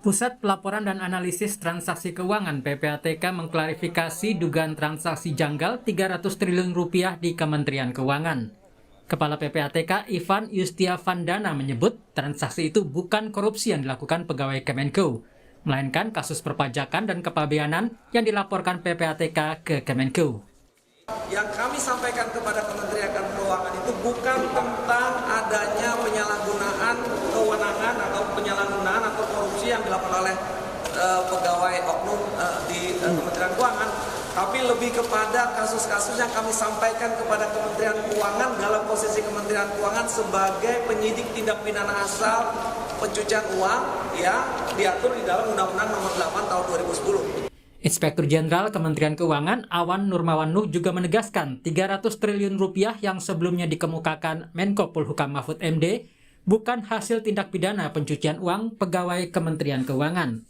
Pusat Pelaporan dan Analisis Transaksi Keuangan (PPATK) mengklarifikasi dugaan transaksi janggal 300 triliun rupiah di Kementerian Keuangan. Kepala PPATK Ivan Yustiavandana menyebut transaksi itu bukan korupsi yang dilakukan pegawai Kemenko, melainkan kasus perpajakan dan kepabeanan yang dilaporkan PPATK ke Kemenko. Yang kami sampaikan kepada Kementerian Keuangan itu bukan tentang adanya penyalahgunaan kewenangan atau penyalahgunaan atau korupsi yang dilakukan oleh pegawai oknum di Kementerian Keuangan, tapi lebih kepada kasus-kasus yang kami sampaikan kepada Kementerian Keuangan dalam posisi Kementerian Keuangan sebagai penyidik tindak pidana asal pencucian uang yang diatur di dalam Undang-Undang Nomor 8 Tahun 2010. Inspektur Jenderal Kementerian Keuangan Awan Nurmawan Nuh juga menegaskan 300 triliun rupiah yang sebelumnya dikemukakan Menko Polhukam Mahfud MD bukan hasil tindak pidana pencucian uang pegawai Kementerian Keuangan.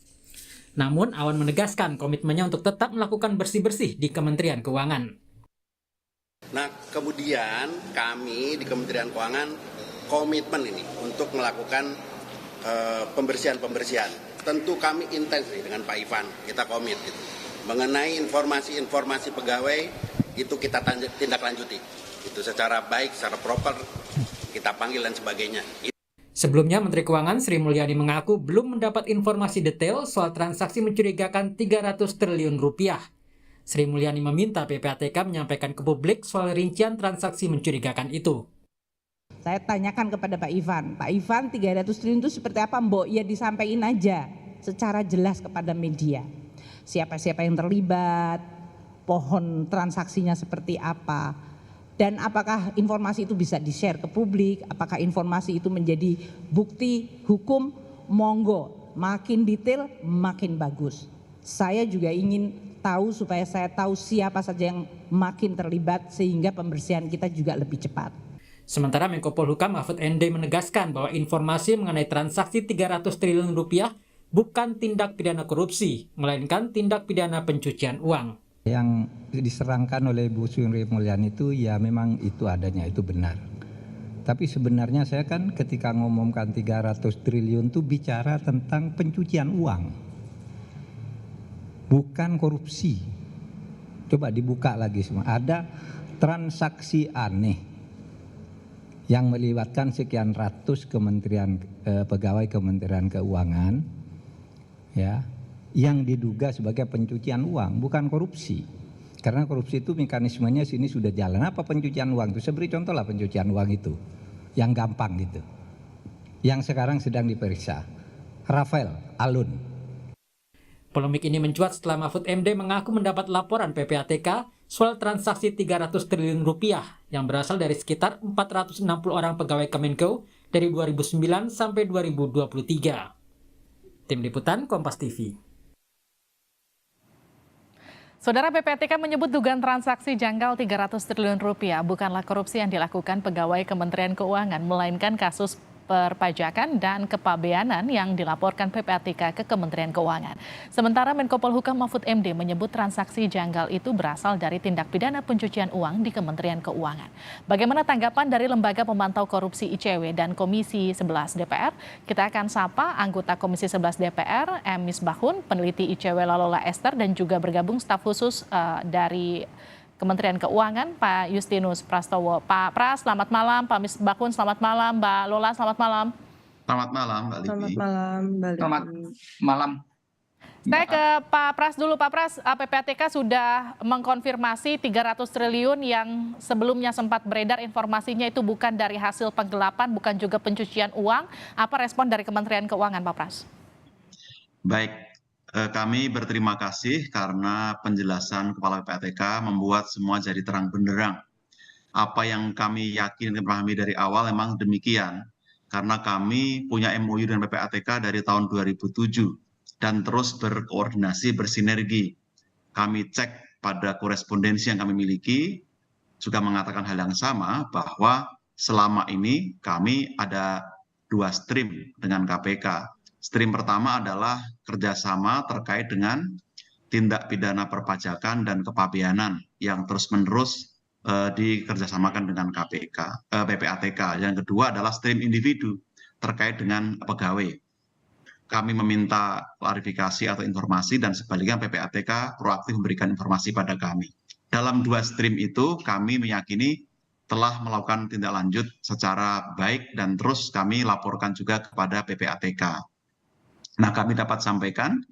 Namun Awan menegaskan komitmennya untuk tetap melakukan bersih-bersih di Kementerian Keuangan. Nah, kemudian kami di Kementerian Keuangan komitmen ini untuk melakukan pembersihan. Tentu kami intens nih dengan Pak Ivan, kita komit gitu. Mengenai informasi pegawai itu kita tindak lanjuti. Itu secara baik, secara proper, kita panggil dan sebagainya. Sebelumnya, Menteri Keuangan Sri Mulyani mengaku belum mendapat informasi detail soal transaksi mencurigakan 300 triliun rupiah. Sri Mulyani meminta PPATK menyampaikan ke publik soal rincian transaksi mencurigakan itu. Saya tanyakan kepada Pak Ivan 300 triliun itu seperti apa Mbok? Ya disampaikan aja secara jelas kepada media. Siapa-siapa yang terlibat, pohon transaksinya seperti apa, dan apakah informasi itu bisa di-share ke publik, apakah informasi itu menjadi bukti hukum, monggo, makin detail makin bagus. Saya juga ingin tahu supaya saya tahu siapa saja yang makin terlibat sehingga pembersihan kita juga lebih cepat. Sementara Menko Polhukam Mahfud MD menegaskan bahwa informasi mengenai transaksi 300 triliun rupiah bukan tindak pidana korupsi, melainkan tindak pidana pencucian uang. Yang diserangkan oleh Bu Sri Mulyani itu ya memang itu adanya, itu benar. Tapi sebenarnya saya kan ketika ngomongkan 300 triliun itu bicara tentang pencucian uang, bukan korupsi. Coba dibuka lagi semua, ada transaksi aneh yang melibatkan sekian ratus pegawai Kementerian Keuangan, ya, yang diduga sebagai pencucian uang, bukan korupsi. Karena korupsi itu mekanismenya sini sudah jalan. Apa pencucian uang itu? Saya beri contoh lah pencucian uang itu, yang gampang gitu, yang sekarang sedang diperiksa, Rafael Alun. Polemik ini mencuat setelah Mahfud MD mengaku mendapat laporan PPATK soal transaksi 300 triliun rupiah yang berasal dari sekitar 460 orang pegawai Kemenko dari 2009 sampai 2023. Tim Liputan Kompas TV. Saudara, PPATK menyebut dugaan transaksi janggal 300 triliun rupiah bukanlah korupsi yang dilakukan pegawai Kementerian Keuangan, melainkan kasus perpajakan dan kepabeanan yang dilaporkan PPATK ke Kementerian Keuangan. Sementara Menko Polhukam Mahfud MD menyebut transaksi janggal itu berasal dari tindak pidana pencucian uang di Kementerian Keuangan. Bagaimana tanggapan dari Lembaga Pemantau Korupsi ICW dan Komisi 11 DPR? Kita akan sapa anggota Komisi 11 DPR, M. Misbahun, peneliti ICW Lalola Esther, dan juga bergabung staf khusus dari Kementerian Keuangan, Pak Justinus Prastowo. Pak Pras, selamat malam. Pak Misbahun, selamat malam. Mbak Lola, selamat malam. Selamat malam, Mbak Livi. Selamat malam, Mbak Livi. Selamat malam. Saya ke Pak Pras dulu. Pak Pras, PPATK sudah mengkonfirmasi 300 triliun yang sebelumnya sempat beredar informasinya itu bukan dari hasil penggelapan, bukan juga pencucian uang. Apa respon dari Kementerian Keuangan, Pak Pras? Baik, kami berterima kasih karena penjelasan Kepala PPATK membuat semua jadi terang benderang. Apa yang kami yakin dan pahami dari awal memang demikian. Karena kami punya MOU dengan PPATK dari tahun 2007 dan terus berkoordinasi, bersinergi. Kami cek pada korespondensi yang kami miliki, juga mengatakan hal yang sama bahwa selama ini kami ada 2 stream dengan KPK. Stream pertama adalah kerjasama terkait dengan tindak pidana perpajakan dan kepabeanan yang terus-menerus dikerjasamakan dengan PPATK. Yang kedua adalah stream individu terkait dengan pegawai. kami meminta klarifikasi atau informasi, dan sebaliknya PPATK proaktif memberikan informasi pada kami. Dalam 2 stream itu kami meyakini telah melakukan tindak lanjut secara baik dan terus kami laporkan juga kepada PPATK. Nah, kami dapat sampaikan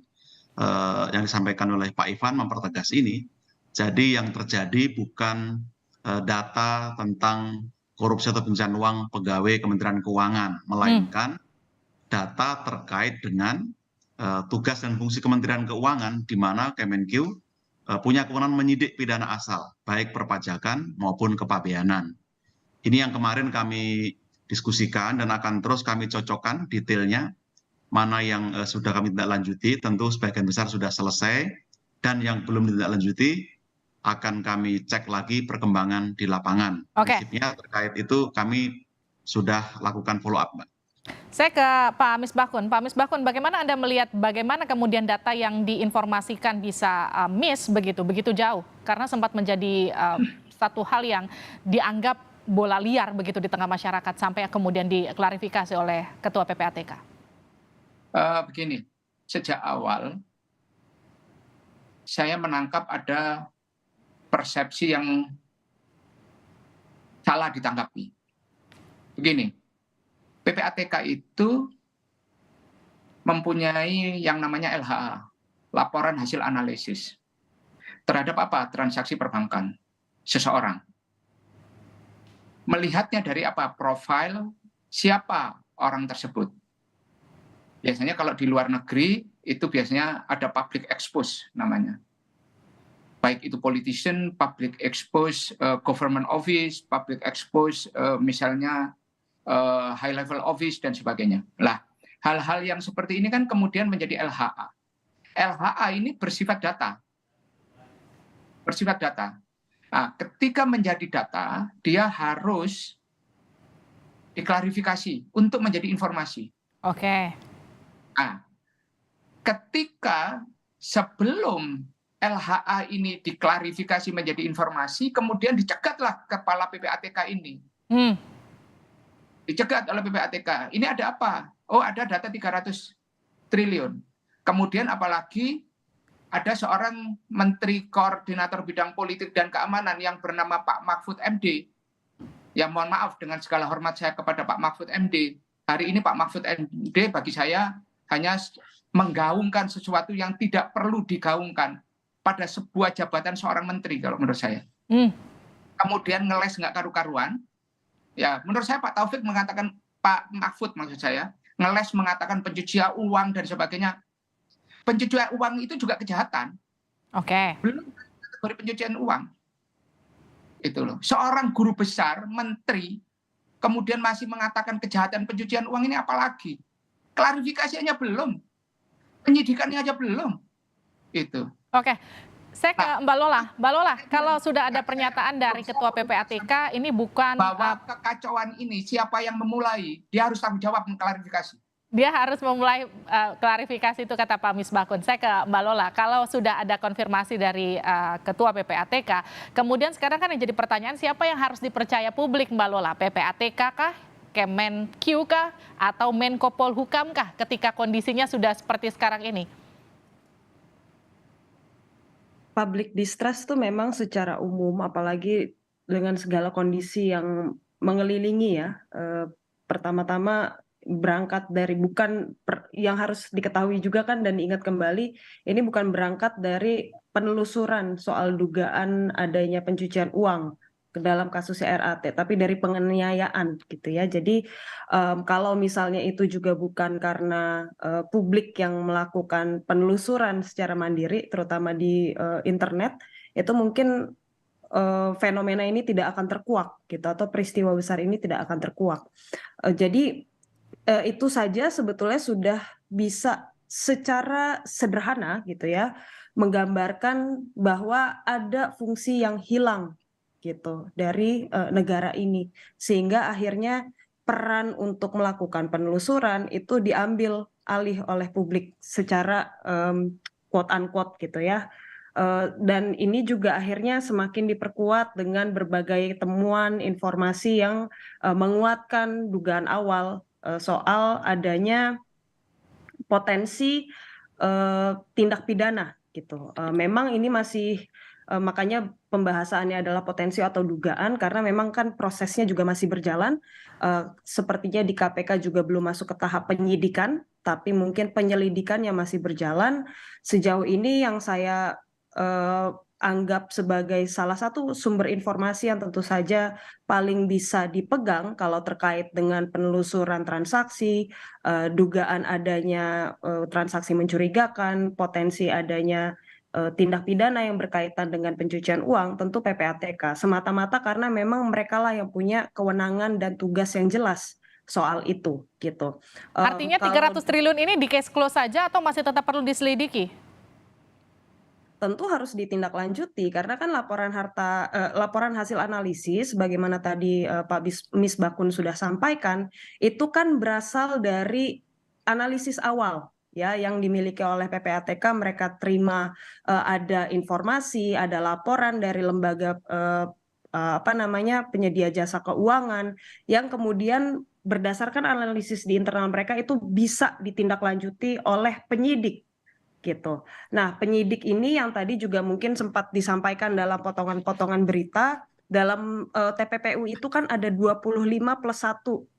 yang disampaikan oleh Pak Ivan mempertegas ini. Jadi yang terjadi bukan data tentang korupsi atau pencucian uang pegawai Kementerian Keuangan, melainkan data terkait dengan tugas dan fungsi Kementerian Keuangan, di mana Kemenkeu punya kewenangan menyidik pidana asal, baik perpajakan maupun kepabeanan. Ini yang kemarin kami diskusikan dan akan terus kami cocokkan detailnya, mana yang sudah kami tindak lanjuti, tentu sebagian besar sudah selesai, dan yang belum ditindaklanjuti akan kami cek lagi perkembangan di lapangan. Prinsipnya terkait itu kami sudah lakukan follow up, Mbak. Saya ke Pak Misbahkun. Pak Misbahkun, bagaimana Anda melihat bagaimana kemudian data yang diinformasikan bisa miss begitu jauh? Karena sempat menjadi satu hal yang dianggap bola liar begitu di tengah masyarakat sampai kemudian diklarifikasi oleh Ketua PPATK. Begini, sejak awal saya menangkap ada persepsi yang salah ditanggapi. Begini, PPATK itu mempunyai yang namanya LHA, laporan hasil analisis, terhadap apa? Transaksi perbankan seseorang. Melihatnya dari apa? Profil siapa orang tersebut. Biasanya kalau di luar negeri itu biasanya ada public expose namanya. Baik itu politician, public expose government office, public expose misalnya high level office dan sebagainya. Lah, hal-hal yang seperti ini kan kemudian menjadi LHA. LHA ini bersifat data. Bersifat data. Nah, ketika menjadi data, dia harus diklarifikasi untuk menjadi informasi. Oke. Nah, ketika sebelum LHA ini diklarifikasi menjadi informasi, kemudian dicegatlah kepala PPATK ini. Dicegat oleh PPATK. Ini ada apa? Oh, ada data 300 triliun. Kemudian apalagi ada seorang menteri koordinator bidang politik dan keamanan yang bernama Pak Mahfud MD. Ya mohon maaf dengan segala hormat saya kepada Pak Mahfud MD. Hari ini Pak Mahfud MD bagi saya hanya menggaungkan sesuatu yang tidak perlu digaungkan pada sebuah jabatan seorang menteri kalau menurut saya. Kemudian ngeles nggak karu-karuan. Ya, menurut saya Pak Taufik mengatakan, Pak Mahfud maksud saya, ngeles mengatakan pencucian uang dan sebagainya. Pencucian uang itu juga kejahatan. Oke. Belum kategori pencucian uang. Itu loh. Seorang guru besar, menteri, kemudian masih mengatakan kejahatan pencucian uang ini apalagi? Klarifikasinya belum. Penyidikannya aja belum. Itu. Oke. Saya ke Mbak Lola. Mbak Lola, kalau sudah ada pernyataan dari Ketua PPATK, ini bukan bahwa kekacauan ini siapa yang memulai, dia harus tanggung jawab mengklarifikasi. Dia harus memulai klarifikasi itu kata Pak Misbahkun. Saya ke Mbak Lola, kalau sudah ada konfirmasi dari Ketua PPATK, kemudian sekarang kan yang jadi pertanyaan siapa yang harus dipercaya publik Mbak Lola? PPATK kah? Kemenkeu kah? Atau Menko Polhukam kah ketika kondisinya sudah seperti sekarang ini? Public distrust tuh memang secara umum, apalagi dengan segala kondisi yang mengelilingi ya. Pertama-tama berangkat dari yang harus diketahui juga kan dan diingat kembali, ini bukan berangkat dari penelusuran soal dugaan adanya pencucian uang ke dalam kasus RAT, tapi dari penganiayaan gitu ya. Jadi kalau misalnya itu juga bukan karena publik yang melakukan penelusuran secara mandiri, terutama di internet, itu mungkin fenomena ini tidak akan terkuak gitu, atau peristiwa besar ini tidak akan terkuak. Jadi itu saja sebetulnya sudah bisa secara sederhana gitu ya menggambarkan bahwa ada fungsi yang hilang gitu dari negara ini, sehingga akhirnya peran untuk melakukan penelusuran itu diambil alih oleh publik secara quote unquote gitu ya. Dan ini juga akhirnya semakin diperkuat dengan berbagai temuan informasi yang menguatkan dugaan awal soal adanya potensi tindak pidana gitu. Memang ini masih makanya pembahasannya adalah potensi atau dugaan karena memang kan prosesnya juga masih berjalan. Sepertinya di KPK juga belum masuk ke tahap penyidikan, tapi mungkin penyelidikannya masih berjalan. Sejauh ini yang saya anggap sebagai salah satu sumber informasi yang tentu saja paling bisa dipegang kalau terkait dengan penelusuran transaksi, dugaan adanya transaksi mencurigakan, potensi adanya tindak pidana yang berkaitan dengan pencucian uang, tentu PPATK. Semata-mata karena memang mereka lah yang punya kewenangan dan tugas yang jelas soal itu, gitu. Artinya 300 triliun ini di case close saja atau masih tetap perlu diselidiki? Tentu harus ditindaklanjuti karena kan laporan hasil analisis bagaimana tadi Pak Misbakun sudah sampaikan itu kan berasal dari analisis awal ya yang dimiliki oleh PPATK. Mereka terima ada informasi, ada laporan dari lembaga penyedia jasa keuangan yang kemudian berdasarkan analisis di internal mereka itu bisa ditindaklanjuti oleh penyidik gitu. Nah, penyidik ini yang tadi juga mungkin sempat disampaikan dalam potongan-potongan berita, dalam TPPU itu kan ada 25+1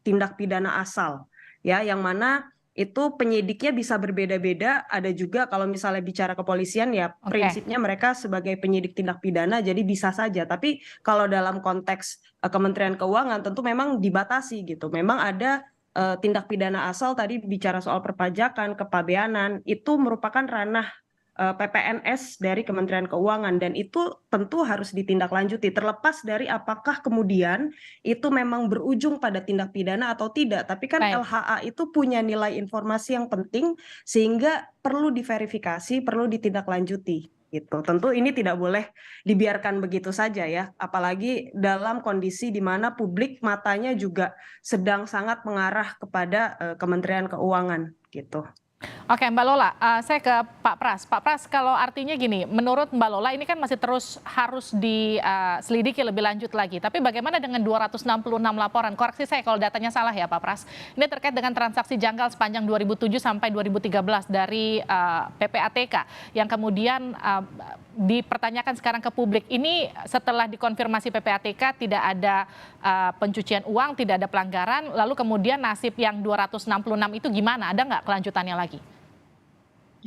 tindak pidana asal, ya, yang mana itu penyidiknya bisa berbeda-beda. Ada juga kalau misalnya bicara kepolisian ya prinsipnya mereka sebagai penyidik tindak pidana jadi bisa saja. Tapi kalau dalam konteks Kementerian Keuangan tentu memang dibatasi gitu. Memang ada tindak pidana asal tadi bicara soal perpajakan, kepabeanan, itu merupakan ranah PPNS dari Kementerian Keuangan dan itu tentu harus ditindaklanjuti terlepas dari apakah kemudian itu memang berujung pada tindak pidana atau tidak. Tapi kan LHA itu punya nilai informasi yang penting sehingga perlu diverifikasi, perlu ditindaklanjuti. Gitu. Tentu ini tidak boleh dibiarkan begitu saja ya, apalagi dalam kondisi di mana publik matanya juga sedang sangat mengarah kepada Kementerian Keuangan gitu. Oke, Mbak Lola, saya ke Pak Pras. Pak Pras, kalau artinya gini, menurut Mbak Lola ini kan masih terus harus diselidiki lebih lanjut lagi. Tapi bagaimana dengan 266 laporan? Koreksi saya kalau datanya salah ya Pak Pras. Ini terkait dengan transaksi janggal sepanjang 2007 sampai 2013 dari PPATK yang kemudian dipertanyakan sekarang ke publik. Ini setelah dikonfirmasi PPATK tidak ada pencucian uang, tidak ada pelanggaran, lalu kemudian nasib yang 266 itu gimana? Ada nggak kelanjutannya lagi?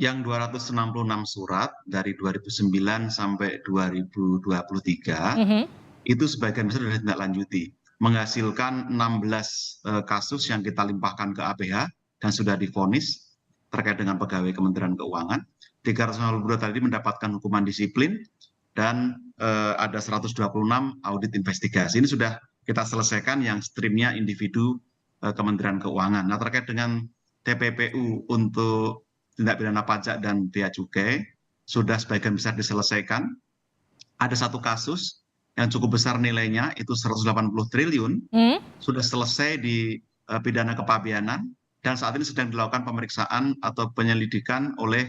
Yang 266 surat dari 2009 sampai 2023 itu sebagian besar sudah ditindaklanjuti, menghasilkan 16 kasus yang kita limpahkan ke APH dan sudah divonis terkait dengan pegawai Kementerian Keuangan. 352 tadi mendapatkan hukuman disiplin dan ada 126 audit investigasi. Ini sudah kita selesaikan yang streamnya individu Kementerian Keuangan. Nah, terkait dengan TPPU untuk tindak pidana pajak dan bea cukai sudah sebagian besar diselesaikan. Ada satu kasus yang cukup besar nilainya itu 180 triliun sudah selesai di pidana kepabeanan dan saat ini sedang dilakukan pemeriksaan atau penyelidikan oleh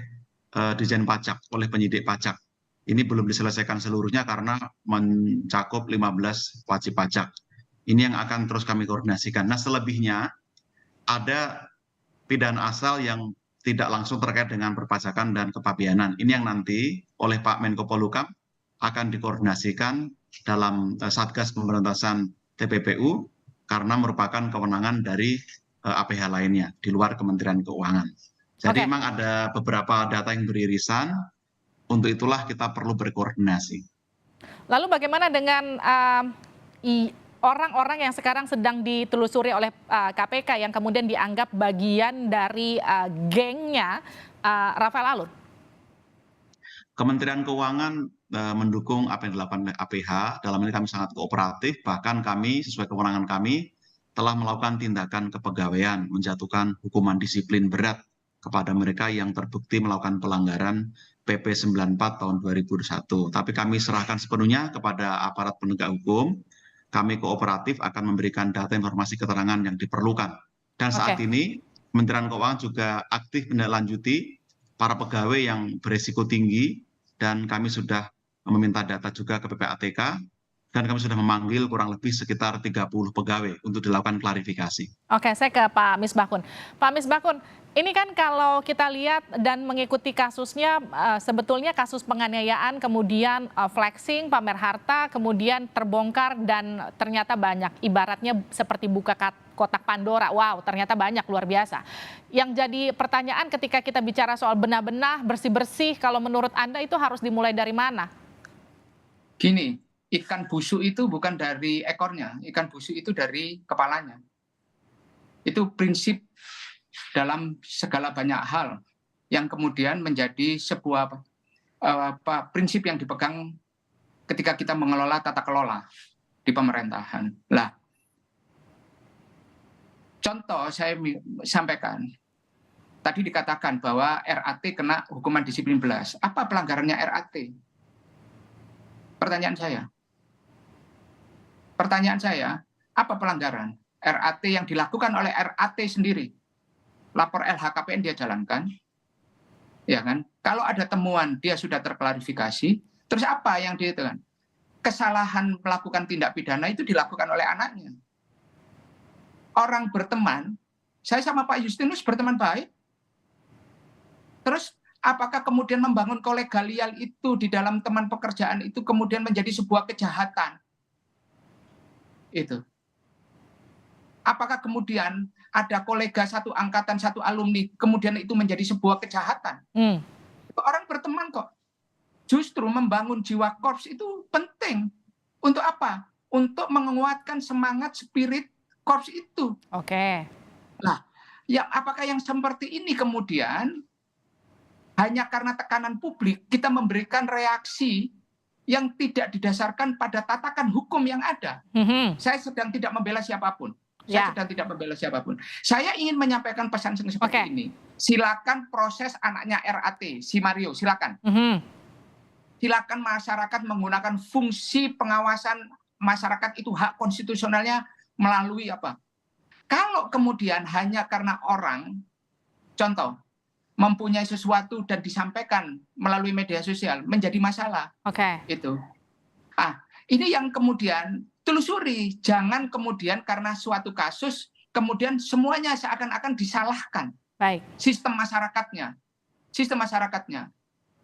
Ditjen Pajak, oleh penyidik pajak. Ini belum diselesaikan seluruhnya karena mencakup 15 wajib pajak. Ini yang akan terus kami koordinasikan. Nah, selebihnya ada pidana asal yang tidak langsung terkait dengan perpajakan dan kepabeanan. Ini yang nanti oleh Pak Menko Polhukam akan dikoordinasikan dalam Satgas Pemberantasan TPPU karena merupakan kewenangan dari APH lainnya di luar Kementerian Keuangan. Jadi memang ada beberapa data yang beririsan, untuk itulah kita perlu berkoordinasi. Lalu bagaimana dengan orang-orang yang sekarang sedang ditelusuri oleh KPK yang kemudian dianggap bagian dari gengnya Rafael Alun? Kementerian Keuangan mendukung apa yang dilakukan oleh APH, dalam ini kami sangat kooperatif, bahkan kami sesuai kewenangan kami telah melakukan tindakan kepegawaian, menjatuhkan hukuman disiplin berat kepada mereka yang terbukti melakukan pelanggaran PP 94 tahun 2021. Tapi kami serahkan sepenuhnya kepada aparat penegak hukum. Kami kooperatif akan memberikan data informasi keterangan yang diperlukan. Dan saat ini Kementerian Keuangan juga aktif menindaklanjuti para pegawai yang berisiko tinggi dan kami sudah meminta data juga ke PPATK Dan kami sudah memanggil kurang lebih sekitar 30 pegawai untuk dilakukan klarifikasi. Oke, saya ke Pak Misbahkun. Pak Misbahkun, ini kan kalau kita lihat dan mengikuti kasusnya, sebetulnya kasus penganiayaan, kemudian flexing, pamer harta, kemudian terbongkar dan ternyata banyak. Ibaratnya seperti buka kotak Pandora, wow ternyata banyak, luar biasa. Yang jadi pertanyaan ketika kita bicara soal benah-benah, bersih-bersih, kalau menurut Anda itu harus dimulai dari mana? Gini, ikan busuk itu bukan dari ekornya, ikan busuk itu dari kepalanya. Itu prinsip dalam segala banyak hal yang kemudian menjadi sebuah prinsip yang dipegang ketika kita mengelola tata kelola di pemerintahan. Lah, contoh saya sampaikan, tadi dikatakan bahwa RAT kena hukuman disiplin belas. Apa pelanggarannya RAT? Pertanyaan saya, apa pelanggaran RAT yang dilakukan oleh RAT sendiri? Lapor LHKPN dia jalankan, ya kan? Kalau ada temuan dia sudah terklarifikasi, terus apa yang dia itu kan? Kesalahan melakukan tindak pidana itu dilakukan oleh anaknya. Orang berteman, saya sama Pak Justinus berteman baik. Terus apakah kemudian membangun kolegial itu di dalam teman pekerjaan itu kemudian menjadi sebuah kejahatan? Itu. Apakah kemudian ada kolega satu angkatan, satu alumni, kemudian itu menjadi sebuah kejahatan? Orang berteman kok. Justru membangun jiwa korps itu penting. Untuk apa? Untuk menguatkan semangat spirit korps itu. Oke. Nah, apakah yang seperti ini kemudian hanya karena tekanan publik kita memberikan reaksi yang tidak didasarkan pada tatakan hukum yang ada? Saya sedang tidak membela siapapun. Saya ingin menyampaikan pesan seperti ini. Silakan proses anaknya RAT, si Mario, silakan. Silakan masyarakat menggunakan fungsi pengawasan masyarakat, itu hak konstitusionalnya melalui apa? Kalau kemudian hanya karena orang, contoh, mempunyai sesuatu dan disampaikan melalui media sosial menjadi masalah. Itu. Ini yang kemudian telusuri, jangan kemudian karena suatu kasus kemudian semuanya seakan-akan disalahkan. Baik. Sistem masyarakatnya.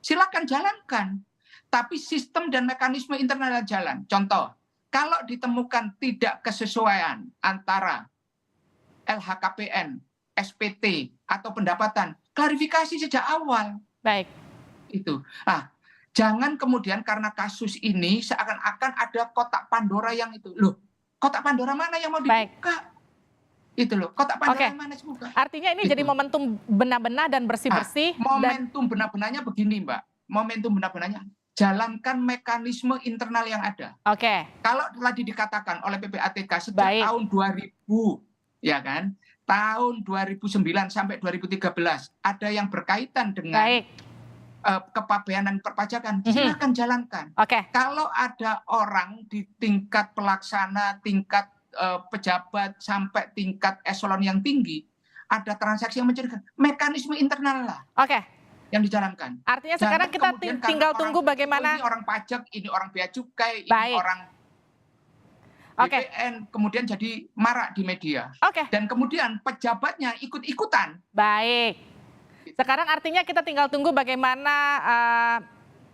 Silakan jalankan. Tapi sistem dan mekanisme internal jalan. Contoh, kalau ditemukan tidak kesesuaian antara LHKPN, SPT atau pendapatan, klarifikasi sejak awal. Baik. Itu. Jangan kemudian karena kasus ini seakan-akan ada kotak Pandora yang itu. Loh, kotak Pandora mana yang mau dibuka? Itu loh, kotak Pandora mana dibuka? Artinya ini jadi momentum benah-benah dan bersih-bersih. Momentum benah-benahnya begini, Mbak. Momentum benah-benahnya, jalankan mekanisme internal yang ada. Kalau tadi dikatakan oleh PPATK sejak tahun 2000, ya kan? Tahun 2009 sampai 2013 ada yang berkaitan dengan kepabeanan perpajakan, silakan jalankan. Kalau ada orang di tingkat pelaksana, tingkat pejabat sampai tingkat eselon yang tinggi, ada transaksi yang mencurigakan, mekanisme internal lah yang dijalankan. Artinya sekarang kita tinggal tunggu bagaimana. Ini orang pajak, ini orang bea cukai, ini orang BPN, kemudian jadi marak di media. Dan kemudian pejabatnya ikut-ikutan. Baik. Sekarang artinya kita tinggal tunggu bagaimana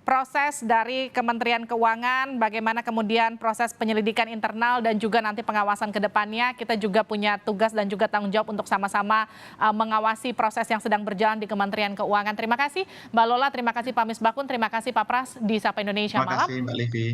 proses dari Kementerian Keuangan, bagaimana kemudian proses penyelidikan internal dan juga nanti pengawasan ke depannya. Kita juga punya tugas dan juga tanggung jawab untuk sama-sama mengawasi proses yang sedang berjalan di Kementerian Keuangan. Terima kasih Mbak Lola, terima kasih Pak Misbahkun, terima kasih Pak Pras di Sapa Indonesia Malam. Terima kasih Mbak Livi.